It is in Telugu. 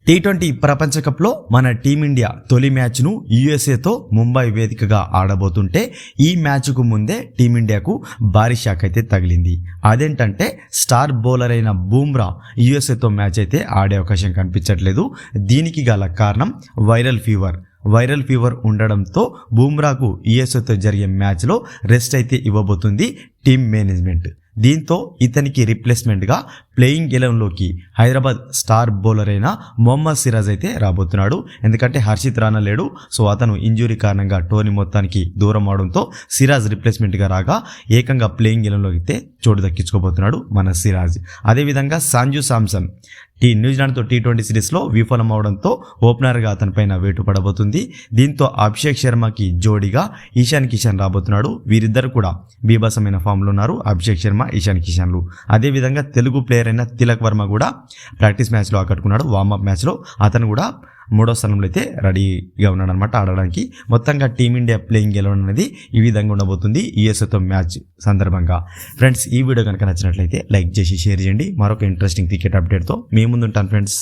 టీ20 ప్రపంచ కప్లో మన టీమిండియా తొలి మ్యాచ్ను యూఎస్ఏతో ముంబై వేదికగా ఆడబోతుంటే ఈ మ్యాచ్కు ముందే టీమిండియాకు భారీ షాక్ అయితే తగిలింది. అదేంటంటే స్టార్ బౌలర్ అయిన బూమ్రా యూఎస్ఏతో మ్యాచ్ అయితే ఆడే అవకాశం కనిపించట్లేదు. దీనికి గల కారణం వైరల్ ఫీవర్ ఉండడంతో బూమ్రాకు యూఎస్ఏతో జరిగే మ్యాచ్లో రెస్ట్ అయితే ఇవ్వబోతుంది టీమ్ మేనేజ్మెంట్. దీంతో ఇతనికి రిప్లేస్మెంట్గా ప్లేయింగ్ 11లోకి హైదరాబాద్ స్టార్ బౌలర్ అయిన మొహమ్మద్ సిరాజ్ అయితే రాబోతున్నాడు. ఎందుకంటే హర్షిత్ రానా లేడు, సో అతను ఇంజురీ కారణంగా టోర్నీ మొత్తానికి దూరం అవడంతో సిరాజ్ రిప్లేస్మెంట్గా రాగా ఏకంగా ప్లేయింగ్ 11లోకి అయితే చోటు దక్కించుకోబోతున్నాడు మన సిరాజ్. అదేవిధంగా సంజు శాంసన్ న్యూజిలాండ్తో టీ20 సిరీస్లో విఫలం అవడంతో ఓపెనర్గా అతనిపైన వేటు పడబోతుంది. దీంతో అభిషేక్ శర్మకి జోడీగా ఇషాన్ కిషన్ రాబోతున్నాడు. వీరిద్దరు కూడా బీభత్సమైన ఫామ్లో ఉన్నారు, అభిషేక్ శర్మ, ఇషాన్ కిషన్లు. అదేవిధంగా తెలుగు ప్లేయర్ అయిన తిలక్ వర్మ కూడా ప్రాక్టీస్ మ్యాచ్లో ఆకట్టుకున్నాడు. వార్మప్ మ్యాచ్లో అతను కూడా 3వ స్థానంలో అయితే రెడీగా ఉన్నాడు అనమాట ఆడడానికి. మొత్తంగా టీమిండియా ప్లేయింగ్ 11 అనేది ఈ విధంగా ఉండబోతుంది యూఎస్ఏతో మ్యాచ్ సందర్భంగా. ఫ్రెండ్స్, ఈ వీడియో కనుక నచ్చినట్లయితే లైక్ చేసి షేర్ చేయండి. మరొక ఇంట్రెస్టింగ్ క్రికెట్ అప్డేట్తో మీ ముందుంటాను ఫ్రెండ్స్.